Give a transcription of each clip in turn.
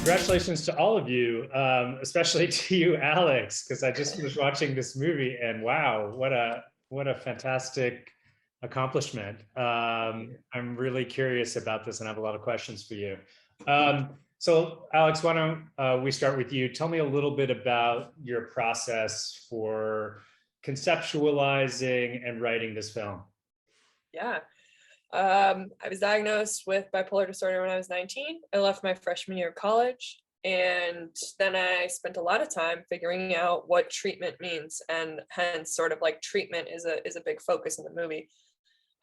Congratulations to all of you, especially to you, Alex, because I just was watching this movie and wow, what a fantastic accomplishment. I'm really curious about this and I have a lot of questions for you. So Alex, why don't we start with you? Tell me a little bit about your process for conceptualizing and writing this film. Yeah. I was diagnosed with bipolar disorder when I was 19. I left my freshman year of college, and then I spent a lot of time figuring out what treatment means, and hence sort of like treatment is a big focus in the movie.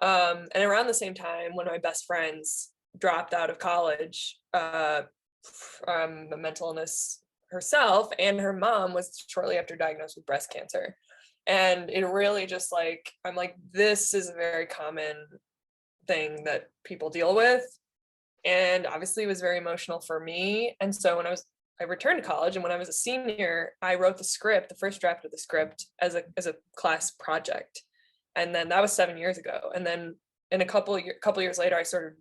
And around the same time, one of my best friends dropped out of college from a mental illness herself, and her mom was shortly after diagnosed with breast cancer. And it really just like, I'm like, this is a very common thing that people deal with, and obviously it was very emotional for me. And so when I returned to college, and when I was a senior, I wrote the script, the first draft of the script, as a class project, and then that was 7 years ago. And then in a couple years later, I sort of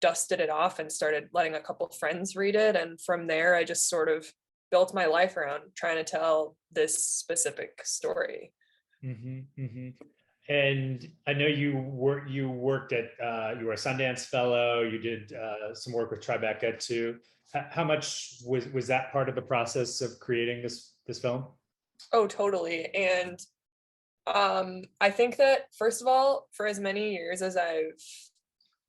dusted it off and started letting a couple friends read it, and from there I just sort of built my life around trying to tell this specific story. And I know you worked at you were a Sundance Fellow. You did some work with Tribeca too. How much was that part of the process of creating this film? Oh, totally. And I think that first of all, for as many years as I've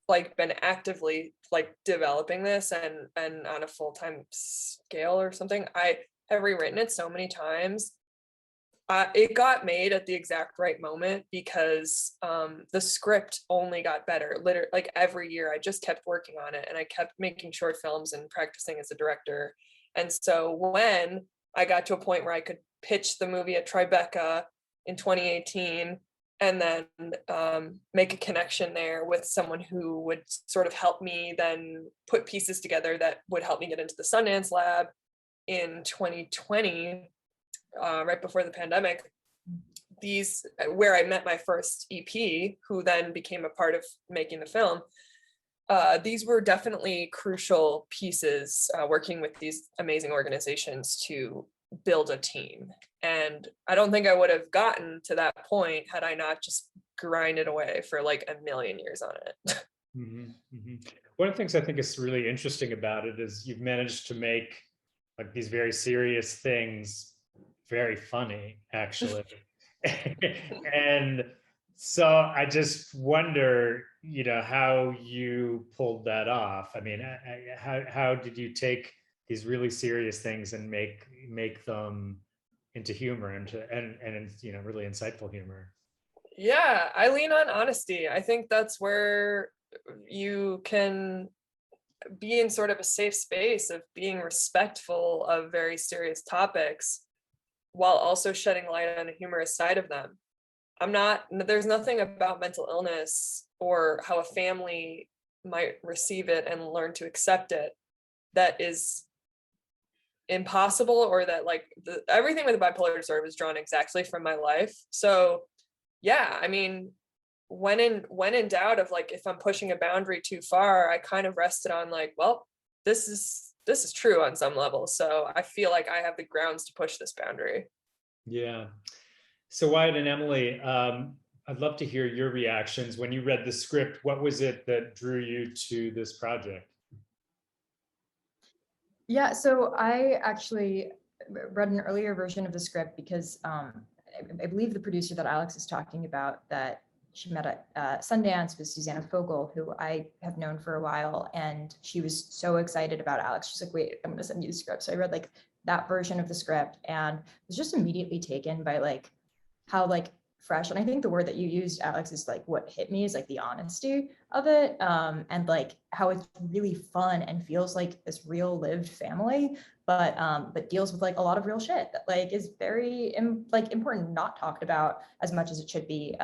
like been actively like developing this and on a full-time scale or something, I have rewritten it so many times. It got made at the exact right moment because the script only got better. Literally, like every year, I just kept working on it, and I kept making short films and practicing as a director. And so when I got to a point where I could pitch the movie at Tribeca in 2018, and then make a connection there with someone who would sort of help me then put pieces together that would help me get into the Sundance Lab in 2020. Right before the pandemic, these where I met my first EP, who then became a part of making the film. These were definitely crucial pieces, working with these amazing organizations to build a team. And I don't think I would have gotten to that point had I not just grinded away for like a million years on it. One of the things I think is really interesting about it is you've managed to make like these very serious things very funny, actually. And so I just wonder, how you pulled that off. I mean, how did you take these really serious things and make them into humor and really insightful humor? Yeah, I lean on honesty. I think that's where you can be in sort of a safe space of being respectful of very serious topics while also shedding light on a humorous side of them. There's nothing about mental illness or how a family might receive it and learn to accept it that is impossible, or that like everything with the bipolar disorder was drawn exactly from my life. So yeah, I mean, when in doubt of like, if I'm pushing a boundary too far, I kind of rested on like, well, this is true on some level. So I feel like I have the grounds to push this boundary. Yeah. So Wyatt and Emily, I'd love to hear your reactions when you read the script. What was it that drew you to this project? Yeah, so I actually read an earlier version of the script because I believe the producer that Alex is talking about that she met at Sundance was Susanna Fogel, who I have known for a while, and she was so excited about Alex. She's like, wait, I'm gonna send you the script. So I read like that version of the script and was just immediately taken by like how like fresh, and I think the word that you used, Alex, is like what hit me is like the honesty of it, and like how it's really fun and feels like this real lived family, but deals with like a lot of real shit that like is very important, not talked about as much as it should be.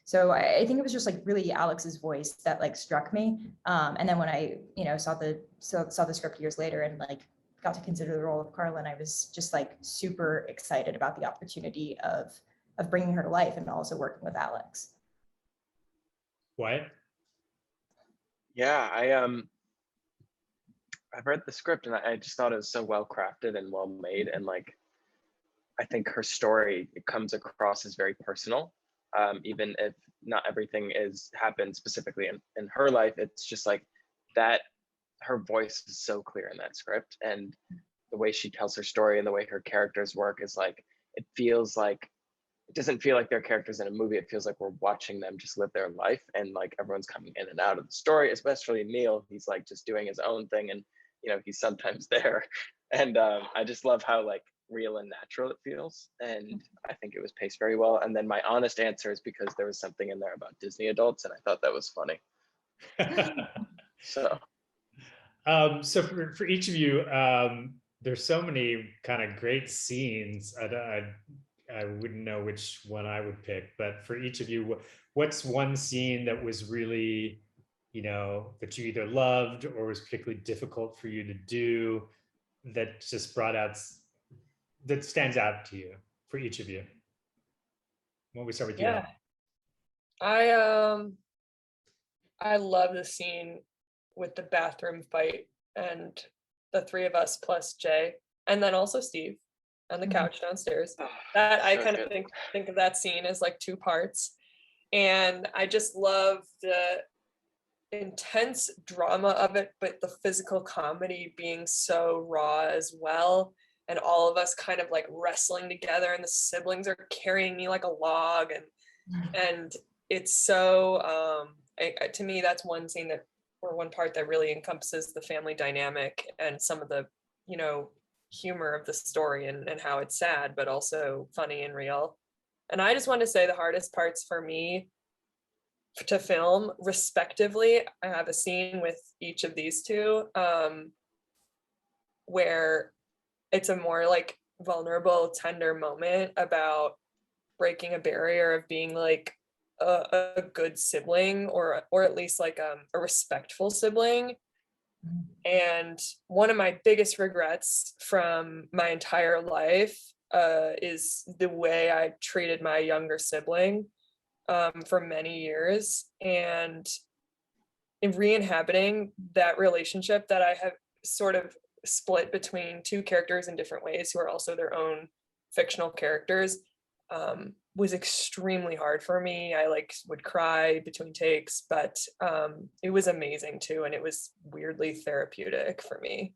So I think it was just like really Alex's voice that like struck me. And then when I saw the script years later and like got to consider the role of Carlin, I was just like super excited about the opportunity of bringing her to life and also working with Alex. Wyatt? Yeah, I've read the script and I just thought it was so well crafted and well made, and like I think her story, it comes across as very personal, even if not everything is happened specifically in her life. It's just like that her voice is so clear in that script, and the way she tells her story and the way her characters work is like, it feels like, it doesn't feel like they're characters in a movie. It feels like we're watching them just live their life, and like everyone's coming in and out of the story, especially Neil. He's like just doing his own thing, and you know, he's sometimes there. And I just love how like real and natural it feels, and I think it was paced very well. And then my honest answer is because there was something in there about Disney adults, and I thought that was funny. So So for each of you, there's so many kind of great scenes. I wouldn't know which one I would pick, but for each of you, what's one scene that was really, you know, that you either loved or was particularly difficult for you to do, that just brought out, that stands out to you for each of you? Why don't we start with you? Yeah. I love the scene with the bathroom fight and the three of us plus Jay, and then also Steve on the couch downstairs. That I kind of think of that scene as like two parts. And I just love the intense drama of it, but the physical comedy being so raw as well. And all of us kind of like wrestling together, and the siblings are carrying me like a log, and it's so to me, that's one scene that, or one part that really encompasses the family dynamic and some of the, you know, humor of the story, and how it's sad but also funny and real. And I just want to say the hardest parts for me to film respectively, I have a scene with each of these two where it's a more like vulnerable, tender moment about breaking a barrier of being like a good sibling, or at least like a respectful sibling. And one of my biggest regrets from my entire life is the way I treated my younger sibling for many years. And in re-inhabiting that relationship that I have sort of split between two characters in different ways who are also their own fictional characters, was extremely hard for me. I like would cry between takes, but it was amazing too, and it was weirdly therapeutic for me.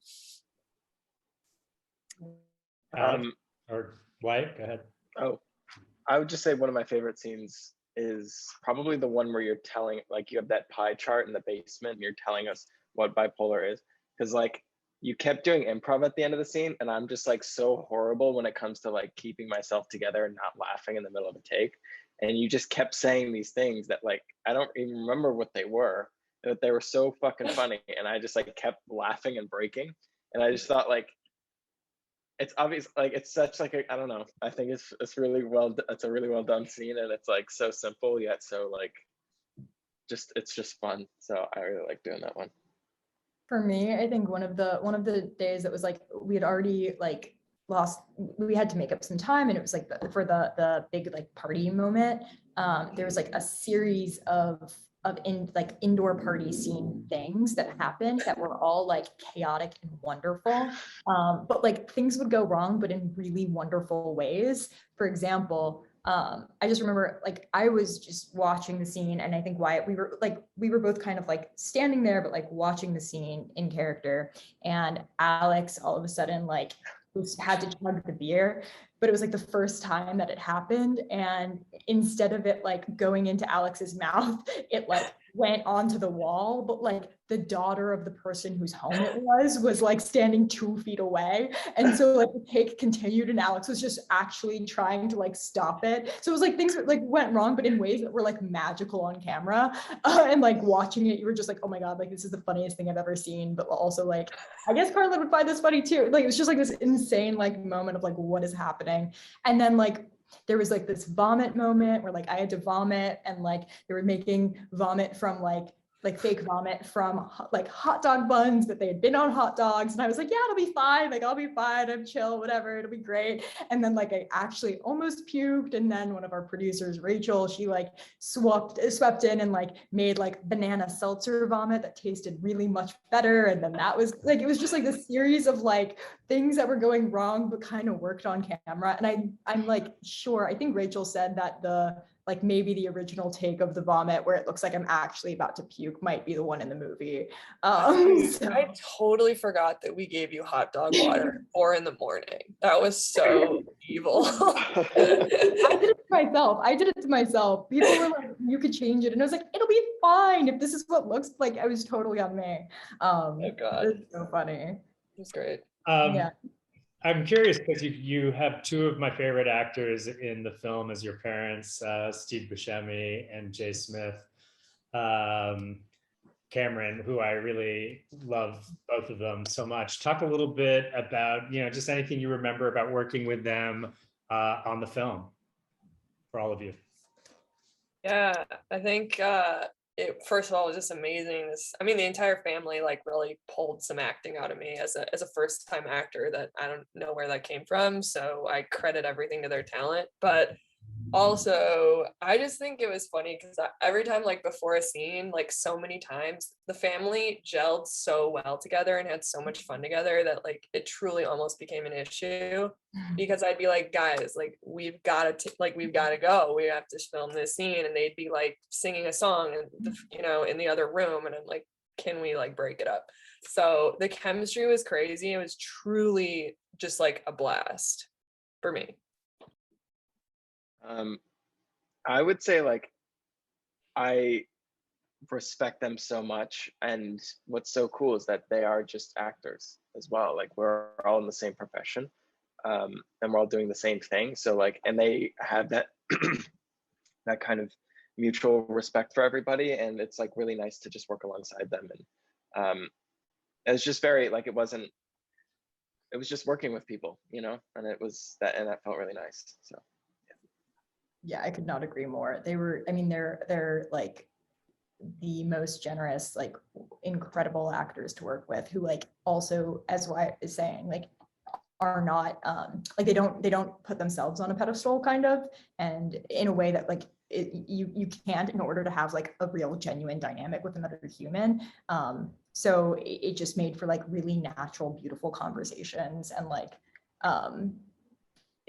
Or Wyatt, go ahead. Oh, I would just say one of my favorite scenes is probably the one where you're telling, like, you have that pie chart in the basement and you're telling us what bipolar is, because like you kept doing improv at the end of the scene, and I'm just like so horrible when it comes to like keeping myself together and not laughing in the middle of a take. And you just kept saying these things that like I don't even remember what they were, but they were so fucking funny, and I just like kept laughing and breaking. And I just thought like, it's obvious, like it's such like I don't know, I think it's really well, it's a really well done scene, and it's like so simple yet so like it's just fun. So I really like doing that one. For me, I think one of the days that was like we had already like we had to make up some time, and it was like for the big like party moment. There was like a series of indoor party scene things that happened that were all like chaotic and wonderful. But like things would go wrong, but in really wonderful ways. For example, I just remember like I was just watching the scene, and I think Wyatt, we were both kind of like standing there, but like watching the scene in character. And Alex all of a sudden like had to chug the beer, but it was like the first time that it happened. And instead of it like going into Alex's mouth, it like went onto the wall, but like the daughter of the person whose home it was like standing 2 feet away. And so like the take continued, and Alex was just actually trying to like stop it. So it was like things like went wrong, but in ways that were like magical on camera. And like watching it, you were just like, oh my God, like this is the funniest thing I've ever seen. But also like, I guess Carla would find this funny too. Like it was just like this insane like moment of like, what is happening? And then like, there was like this vomit moment where like I had to vomit, and like they were making vomit from like like fake vomit from like hot dog buns that they had been on hot dogs. And I was like, yeah, it'll be fine. Like, I'll be fine. I'm chill, whatever. It'll be great. And then like, I actually almost puked. And then one of our producers, Rachel, she like swept in and like made like banana seltzer vomit that tasted really much better. And then that was like, it was just like this series of like things that were going wrong, but kind of worked on camera. And I'm like, sure, I think Rachel said that like maybe the original take of the vomit where it looks like I'm actually about to puke might be the one in the movie. I totally forgot that we gave you hot dog water at 4 a.m. That was so evil. I did it to myself. People were like, you could change it. And I was like, it'll be fine if this is what looks like. I was totally on me. Oh God. It's so funny. It was great. Yeah. I'm curious because you have two of my favorite actors in the film as your parents, Steve Buscemi and Jay Smith. Cameron, who I really love both of them so much. Talk a little bit about, just anything you remember about working with them on the film for all of you. Yeah, I think it first of all was just amazing. The entire family like really pulled some acting out of me as a first time actor that I don't know where that came from. So I credit everything to their talent. But also, I just think it was funny because every time, like before a scene, like so many times, the family gelled so well together and had so much fun together that like it truly almost became an issue because I'd be like, guys, like we've got to go. We have to film this scene, and they'd be like singing a song, and in the other room, and I'm like, can we like break it up? So the chemistry was crazy. It was truly just like a blast for me. I would say like I respect them so much, and what's so cool is that they are just actors as well. Like we're all in the same profession, and we're all doing the same thing. So like, and they have that that kind of mutual respect for everybody, and it's like really nice to just work alongside them. And it's just very like it was just working with people, and that felt really nice. So. Yeah, I could not agree more. They're like the most generous, like incredible actors to work with who like also, as Wyatt is saying, like are not like they don't put themselves on a pedestal kind of, and in a way that like you can't in order to have like a real genuine dynamic with another human. So it just made for like really natural, beautiful conversations and like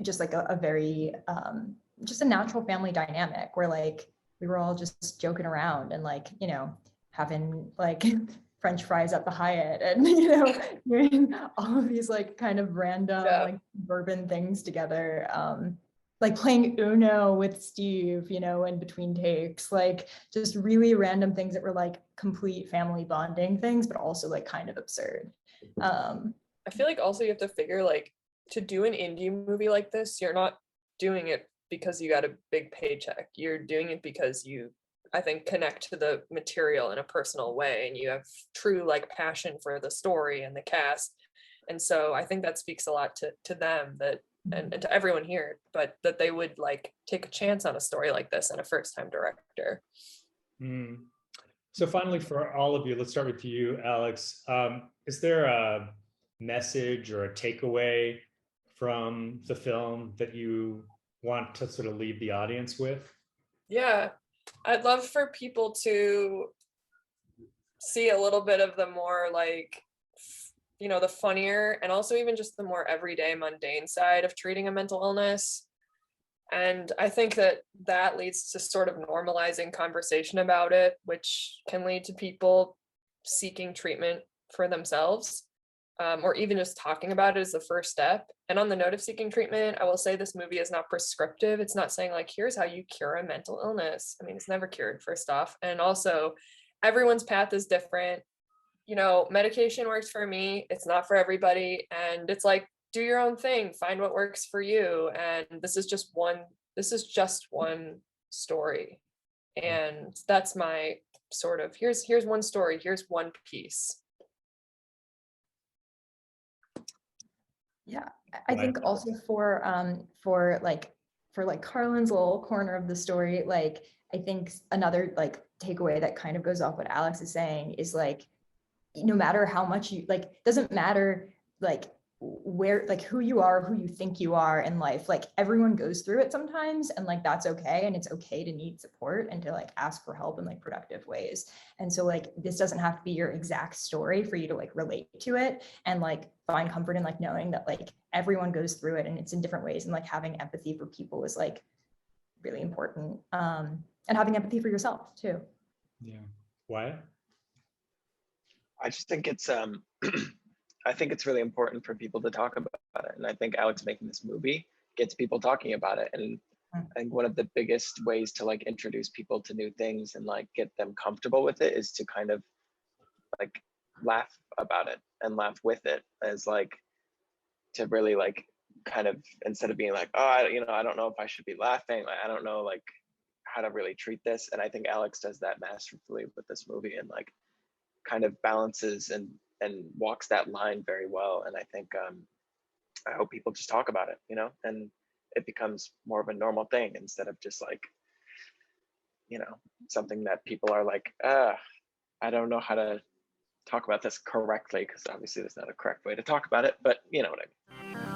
just like a very just a natural family dynamic where like we were all just joking around and like having like French fries at the Hyatt and doing all of these like kind of random like bourbon things together, like playing Uno with Steve in between takes, like just really random things that were like complete family bonding things but also like kind of absurd. I feel like also you have to figure like to do an indie movie like this, you're not doing it because you got a big paycheck. You're doing it because you, I think, connect to the material in a personal way and you have true like passion for the story and the cast. And so I think that speaks a lot to them that and to everyone here, but that they would like take a chance on a story like this and a first-time director. So finally, for all of you, let's start with you, Alex. Is there a message or a takeaway from the film that you want to sort of leave the audience with? Yeah, I'd love for people to see a little bit of the more like, the funnier and also even just the more everyday mundane side of treating a mental illness. And I think that leads to sort of normalizing conversation about it, which can lead to people seeking treatment for themselves. Or even just talking about it is the first step. And on the note of seeking treatment, I will say this movie is not prescriptive. It's not saying like, here's how you cure a mental illness. I mean, it's never cured, first off. And also, everyone's path is different. Medication works for me. It's not for everybody. And it's like, do your own thing. Find what works for you. And this is just one story. And that's my sort of, here's one story. Here's one piece. Yeah, I think also for Carlin's little corner of the story, like I think another like takeaway that kind of goes off what Alex is saying is like, no matter how much you like, doesn't matter like where, like who you are, who you think you are in life, like everyone goes through it sometimes, and like that's okay, and it's okay to need support and to like ask for help in like productive ways. And so like this doesn't have to be your exact story for you to like relate to it and like find comfort in like knowing that like everyone goes through it and it's in different ways, and like having empathy for people is like really important, and having empathy for yourself too. Yeah. Wyatt? I just think it's I think it's really important for people to talk about it. And I think Alex making this movie gets people talking about it. And I think one of the biggest ways to like introduce people to new things and like get them comfortable with it is to kind of like laugh about it and laugh with it, as like to really like kind of, instead of being like, oh, I don't know if I should be laughing. Like, I don't know like how to really treat this. And I think Alex does that masterfully with this movie, and like kind of balances and walks that line very well. And I think I hope people just talk about it, and it becomes more of a normal thing instead of just like, something that people are like, I don't know how to talk about this correctly, because obviously there's not a correct way to talk about it, but you know what I mean.